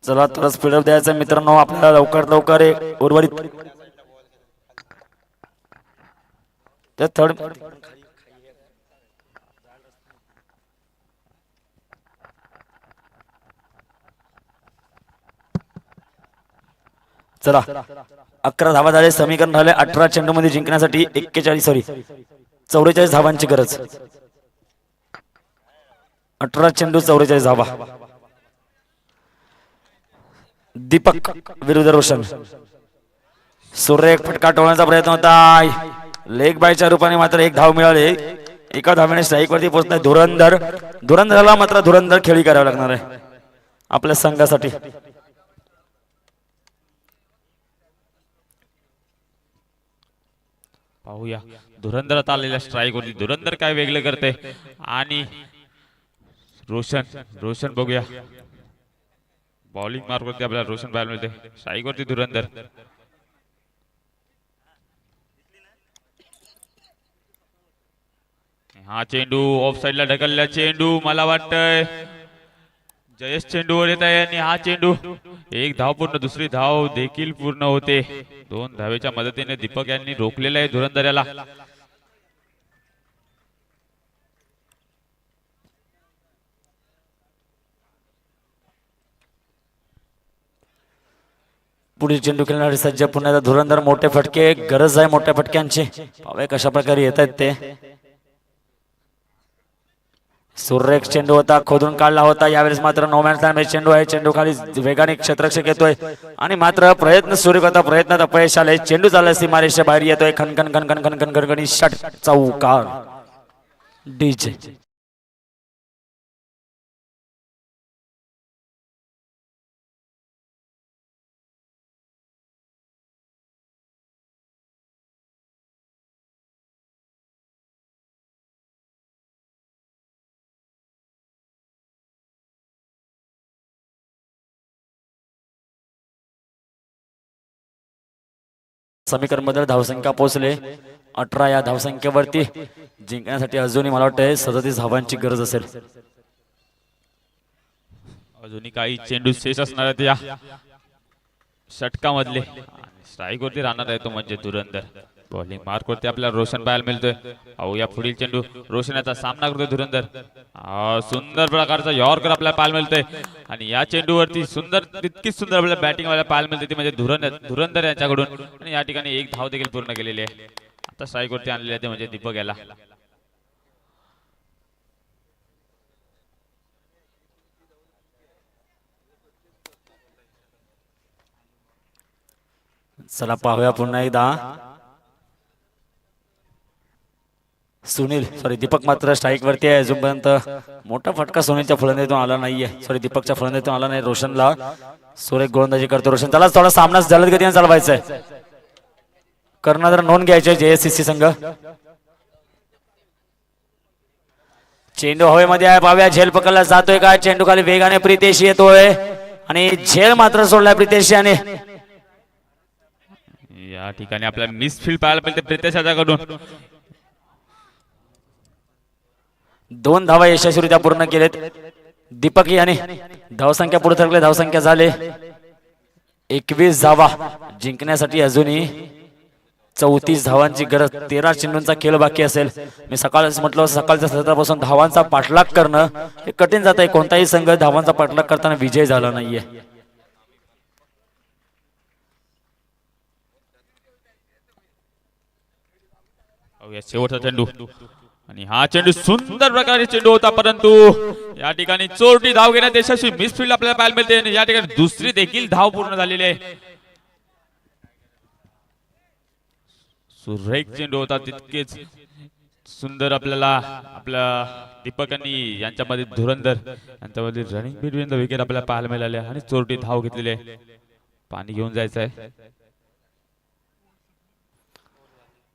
चला थोडं स्पीडअप द्यायचं मित्रांनो आपल्याला. लवकर उर्वरित थर्ड चला 11 धावा झाले. समीकरण झाले 18 चेंडू मध्ये जिंकण्यासाठी 44 धावांची गरज. 18 चेंडू 44 धावा. दीपक विरुद्ध रोशन. सुरेख फटका टोळण्याचा प्रयत्न होता, लेग बायच्या रूपाने मात्र एक धाव मिळाली. एका धावेने स्ट्राईक वरती पोहोचलाय धुरंधर. धुरंधरला मात्र धुरंधर खेळी करावी लागणार आहे आपल्या संघासाठी. पाहूया धुरंधरात आलेल्या स्ट्राईक वरती धुरंधर काय वेगळं करते आणि रोशन बघूया बॉलिंग मार्क वरती आपल्याला रोशन पाहायला मिळते. स्ट्राईक वरती धुरंधर. हा चेंडू ऑफ साइडला ढकलला चेंडू मला वाटतंय जयेश चेंडूवर येत आहे आणि हा चेंडू एक धाव पूर्ण दुसरी धाव देखील पूर्ण होते. 2 धावेच्या मदतीने दीपक यांनी रोखलेलं आहे धुरंधर याला. पुढील चेंडू खेळणारे सज्ज पुन्हा एकदा धुरंधर. मोठे फटके गरज आहे मोठ्या फटक्यांची. पाहूया कशा प्रकारे येत आहेत ते. सुरेख चेंडू होता, खोदून काढला होता. यावेळेस मात्र नो मॅन्स लँड चेंडू आहे. चेंडू खाली वेगाने क्षेत्ररक्षक येतोय आणि मात्र प्रयत्न सुरू करता प्रयत्नात अपयश आले. चेंडू चालला सीमारेषेच्या बाहेर येतोय. खनखन खनखन खनखन खनखनी षट चौकार. डीजे समीकरण बदल धावसंख्या पोहोचले 18 या धावसंख्येवरती. जिंकण्यासाठी अजूनही मला वाटतं 37 धावांची गरज असेल. अजूनही काही चेंडू शेष असणार आहेत या षटकामधले. स्ट्राईक वरती राहणार आहे तो म्हणजे धुरंधर. बॉलिंग मार्क वरती आपल्याला रोशन पाहायला मिळतोय. अहो या पुढील चेंडू रोशनाचा सामना करतोय धुरंधर. सुंदर प्रकारचा यॉर्कर आपल्याला पाहायला मिळतोय आणि या चेंडूवरती सुंदर तितकीच सुंदर आपल्याला बॅटिंग वाला पाहायला मिळते ती म्हणजे धुरंधर यांच्याकडून. आणि या ठिकाणी एक धाव देखील पूर्ण केलेली आहे. आता स्ट्राईक वरती आणलेले आहे ते म्हणजे दीपक याला. चला पाहूया पुन्हा एकदा. दीपक मात्र स्ट्राईक वरती आहे. अजूनपर्यंत मोठा फटका सुनीलच्या फलंदाजीतून आला नाहीये. दीपकच्या फलंदाजीतून आला नाही. रोशनला सुरेख गोलंदाजी करतो. रोशन त्याला थोडा सामना जलद गतीने चालवायचा आहे. कर्णधार नोंद घ्यायचे JSCC संघ. चेंडू हवेमध्ये आहे. पाहूया झेल पकडला जातोय का. चेंडू खाली वेगाने प्रितेश येतोय आणि झेल मात्र सोडलाय प्रितेश याने. या ठिकाणी आपल्याला मिसफील्ड पाहायला मिळते प्रितेशाच्याकडून. 2 धावा यशस्वीरित्या पूर्ण केलेत दीपक याने. धावसंख्या पुढे सरकले. धावसंख्या झाले 21 धावा. जिंकण्यासाठी अजूनही 34 धावांची गरज. 13 चेंडूंचा खेळ बाकी असेल. मी सकाळच म्हटलं सकाळच्या सत्रापासून धावांचा पाठलाग करणं हे कठीण जात आहे. कोणताही संघ धावांचा पाठलाग करताना विजय झाला नाहीये. शेवटचा चेंडू आणि हा चेंडू सुंदर प्रकारे चेंडू होता परंतु या ठिकाणी चोरटी धाव घेण्यात यशस्वी. मिसफील्ड आपल्याला पाहायला मिळते आणि या ठिकाणी दुसरी देखील धाव पूर्ण झालेली आहे. सुरेख चेंडू होता तितकेच सुंदर आपल्याला आपल्या दीपक आणि यांच्यामध्ये धुरंधर यांच्यामध्ये रनिंग बिटवीन द विकेट आपल्याला पाहायला मिळाले आणि चोरटी धाव घेतलेली आहे. पाणी घेऊन जायचं आहे.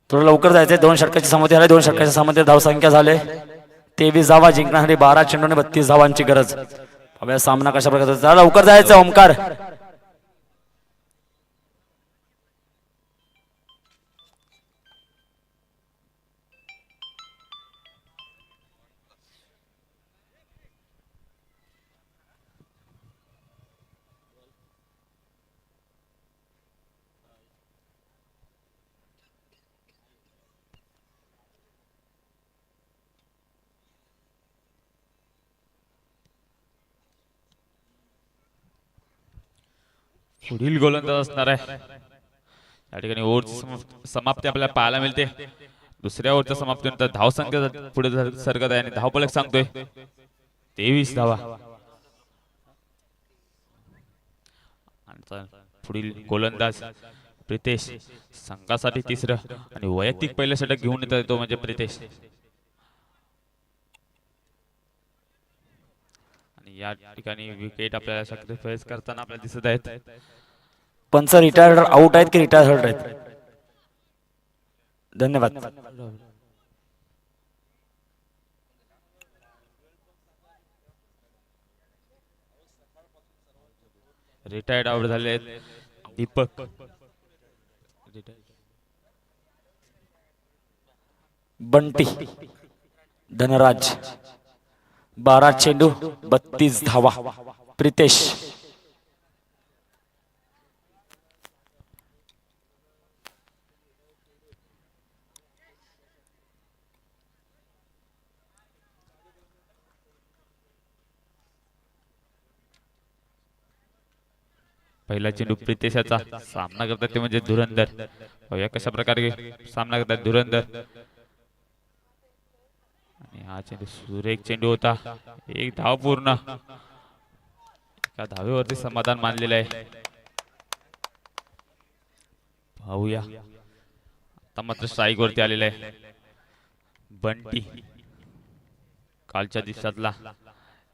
थोडं लवकर जायचंय. 2 षटकाची समती आले. 2 षटकाच्या समती धावसंख्या झाले 23 धावा. जिंकण्यासाठी 12 चेंडूने 32 धावांची गरज. पाहूया सामना कशा प्रकारचा. लवकर जायचं ओमकार. पुढील गोलंदाज असणार आहे. या ठिकाणी ओव्हरची समाप्ती आपल्याला पाहायला मिळते. दुसऱ्या ओव्हरच्या समाप्तीनंतर धावसंख्या पुढे सरकत आहे आणि धावफलक सांगतोय 23 धावा. पुढील गोलंदाज प्रितेश संघासाठी तिसरं आणि वैयक्तिक पहिलं षटक घेऊन येतात तो म्हणजे प्रितेश. आणि या ठिकाणी विकेट आपल्याला सॅक्रिफाईस करताना आपल्याला दिसत आहेत. पंच रिटायर्ड आउट आहेत की रिटायर्ड आहेत? धन्यवाद. रिटायर्ड आउट झाले आहेत दीपक. बंटी धनराज 12 चेंडू 32 धावा. प्रितेश पहिला चेंडू प्रितेशाचा सामना करतात ते म्हणजे धुरंधर. पाहूया कशा प्रकारे सामना करतात धुरंधर. आणि हा चेंडू सुरेख चेंडू होता. एक धाव पूर्ण. एका धावेवरती समाधान मानलेलं आहे. पाहूया आता मात्र स्ट्राईक वरती आलेला आहे बंटी. कालच्या दिवसातला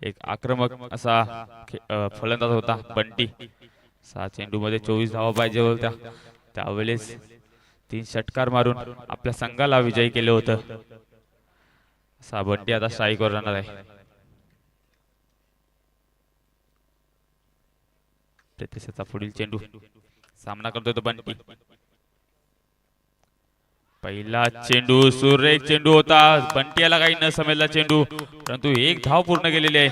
एक आक्रमक असा फलंदाज होता बंटी. 6 चेंडू मध्ये 24 धावा पाहिजे होत्या. त्यावेळेस 3 षटकार मारून आपल्या संघाला विजयी केलं होतं. असा बंटी आता स्ट्राईक वर राहणार आहे. प्रितेशाचा पुढील चेंडू सामना करतोय तो बंटी. पहिला चेंडू सुरेख चेंडू होता. बंटी याला काही न समजला चेंडू, परंतु एक धाव पूर्ण केलेली आहे.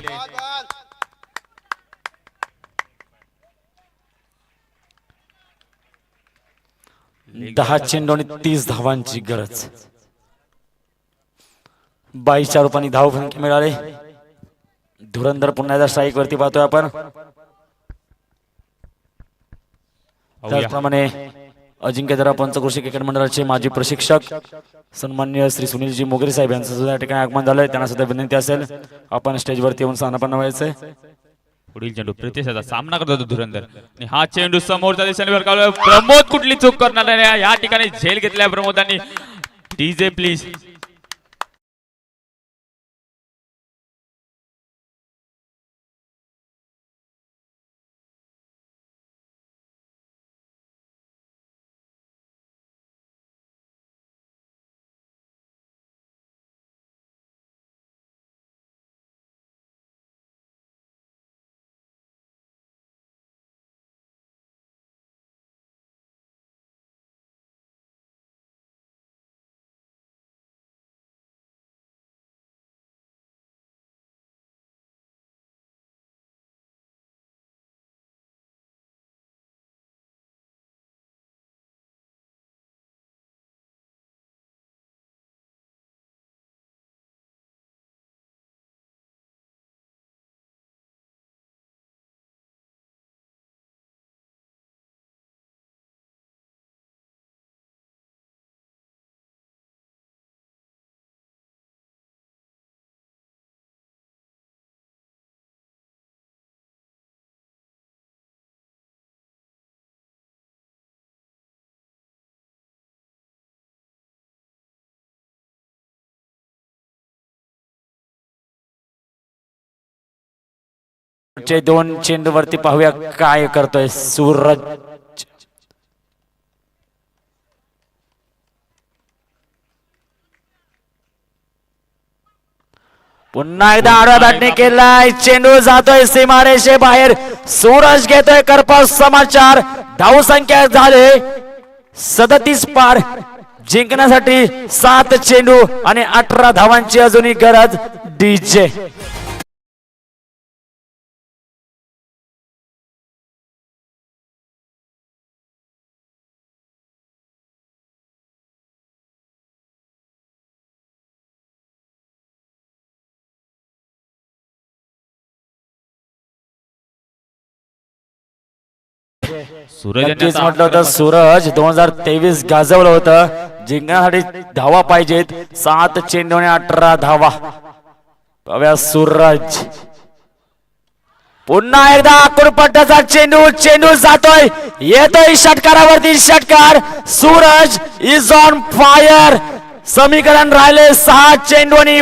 10 चेंडू आणि 30 धावांची गरज. 22च्या रूपाने धाव संख्या मिळाले. धुरंधर पुन्हा एकदा स्ट्राईक वरती पाहतोय आपण. त्याचप्रमाणे अजिंक्यतारा पंचक्रोशी क्रिकेट मंडळाचे माजी प्रशिक्षक सन्माननीय श्री सुनीलजी मोगरे साहेब यांचं सुद्धा या ठिकाणी आगमन झालंय. त्यांना सुद्धा विनंती असेल आपण स्टेजवरती येऊन स्थानापन्न व्हायचंय. पुढील चेंडू प्रितेशाचा सामना करतो धुरंधर आणि हा चेंडू समोरच्या दिशेने वर. प्रमोद कुठली चूक करणार नाही. या ठिकाणी झेल घेतल्या प्रमोदांनी. DJ please. चे 2 चेंडू वरती पाहूया काय करतोय सूरज. पुन्हा एकदा आडव्या बॅटने केलाय. चेंडू जातोय सीमारेषे बाहेर. सूरज घेतोय करपास समाचार. धाव संख्या झाले 37 पार. जिंकण्यासाठी 7 चेंडू आणि 18 धावांची अजूनही गरज. डीजे सूरज यांनी नक्कीच आता म्हटलं होतं सूरज 2023 गाजवलं होतं. जिंकण्यासाठी धावा पाहिजेत. 7 चेंडू आणि 18 धावा. पाहूया सूरज. पुन्हा एकदा आकुरपट्टाचा चेंडू चेंडू जातोय येतोय षटकारावरती षटकार. Suraj is on fire. समीकरण राहिले 6 चेंडू आणि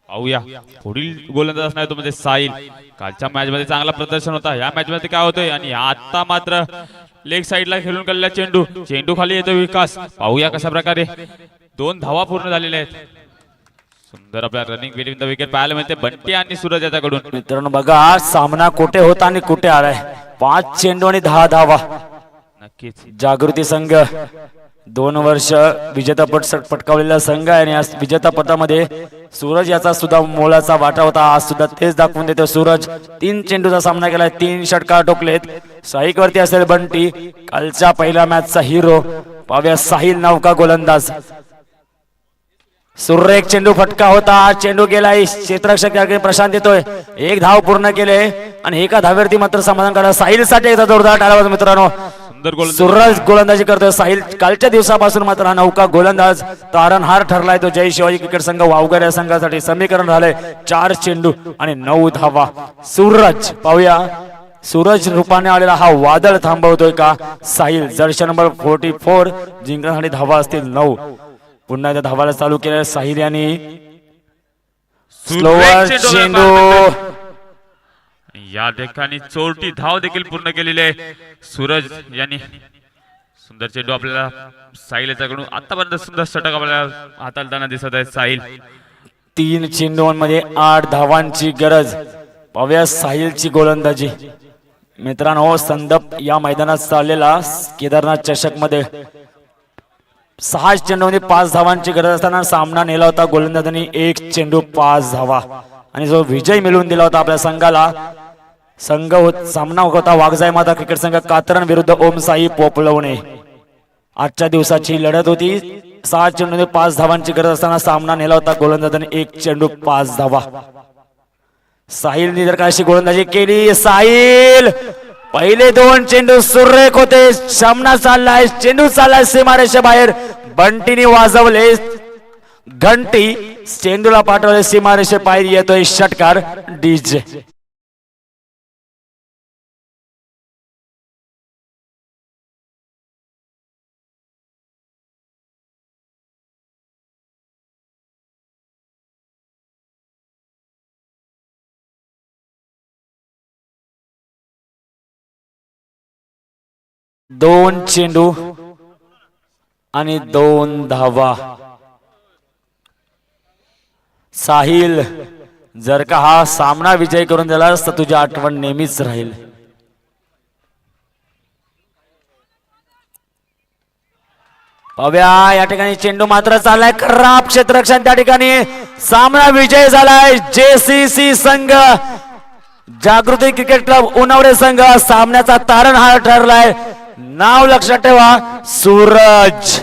पाहूया पुढील गोलंदाज असणार तो म्हणजे साहिल. कालच्या मॅच मध्ये चांगला प्रदर्शन होता. या मॅच मध्ये काय होतंय आणि आता मात्र लेग साइडला खेळून गेलेला चेंडू चेंडू खाली येतो विकास. पाहूया कशा प्रकारे 2 धावा पूर्ण झालेल्या आहेत. सुंदर आपल्या रनिंग बिटवीन द विकेट पाहायला मिळते बंटी आणि सूरज याच्याकडून. मित्रांनो बघा सामना कुठे होता आणि कुठे आलाय. 5 चेंडू आणि 10 धावा. नक्कीच जागृती संघ 2 वर्ष विजेतापद पटकावलेला संघ आहे आणि आज विजेतापदामध्ये सूरज याचा सुद्धा मोलाचा वाटा होता. आज सुद्धा तेच दाखवून देतो सूरज. 3 चेंडूचा सामना केलाय 3 षटकार टोकलेत. स्ट्राईक वरती असेल बंटी कालच्या पहिल्या मॅचचा हिरो. पाहूया साहिल नौका गोलंदाज. सुरेख चेंडू फटका होता. चेंडू गेलाय क्षेत्ररक्षक प्रशांत येतोय. 1 धाव पूर्ण केले आणि एका धावेवरती मात्र समाधान करा. साहिल साठी एकदा जोरदार टाळ्या मित्रांनो. सूरज गोलंदाजी करतोय. साहिल कालच्या दिवसापासून मात्र हा नौका गोलंदाज तारणहार ठरलाय तो जय शिवाजी क्रिकेट संघ वावगर या संघासाठी. समीकरण झालंय 4 चेंडू आणि 9 धावा. सूरज पाहूया सूरज रूपाने आलेला हा वादळ थांबवतोय का साहिल. जर्सी नंबर 44 जिंकण्यासाठी धावा असतील 9. पुन्हा एकदा धावाला चालू केलं साहिल यांनी. स्लोअर चेंडू या ठिकाणी 4टी धाव देखील पूर्ण केलेली आहे सूरज यांनी. सुंदर चेंडू आपल्याला साहिल याच्याकडून आतापर्यंत सुंदर षटक आपल्याला हाताळताना दिसत आहे साहिल. 3 चेंडूंमध्ये 8 धावांची गरज. पाहूया साहिलची गोलंदाजी. मित्रांनो संदप या मैदानात चाललेला केदारनाथ चषक मध्ये 6 चेंडूमध्ये 5 धावांची गरज असताना सामना नेला होता गोलंदाजांनी. 1 चेंडू 5 धावा आणि जो विजय मिळवून दिला होता आपल्या संघाला. सामना होता वाघजाई माता क्रिकेट संघ कातरण विरुद्ध ओमसाई पोपलवणे. आजच्या दिवसाची लढत होती. 6 चेंडूमध्ये 5 धावांची गरज असताना सामना नेला होता गोलंदाजाने. 1 चेंडू 5 धावा. साहिलने जर का अशी गोलंदाजी केली. साहिल पहिले 2 चेंडू सुरेख होते. सामना चाललाय चेंडू चाललाय सीमारेषे बाहेर. बंटीने वाजवले घंटी. चेंडूला पाठवले सीमारेषे बाहेर. येतोय षटकार डीजे. दोन चेंडू आणि 2 धावा. साहिल जर का हा सामना विजय करून दिलास तर तुझी आठवण नेहमीच राहील. पाहूया या ठिकाणी चेंडू मात्र चाललाय खराब क्षेत्ररक्षण. त्या ठिकाणी सामना विजय झालाय JCC संघ जागृती क्रिकेट क्लब उन्हावरे संघ. सामन्याचा तारणहार ठरलाय. नाव लक्षात ठेवा सूरज.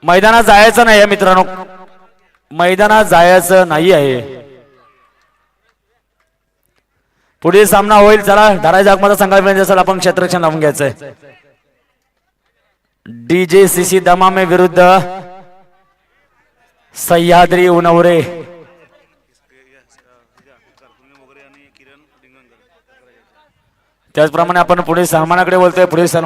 मैदानात जायचं नाही मित्रांनो. मैदानात जायचं नाही आहे. पुढील सामना होईल. चला धराई जागमाता संघाला चला आपण क्षेत्ररक्षण लावून घ्यायचंय. DJCC दमामे विरुद्ध सह्याद्री उन्हावरे. त्याचप्रमाणे आपण पुढे सन्मानाकडे बोलतोय. पुढे सन्मान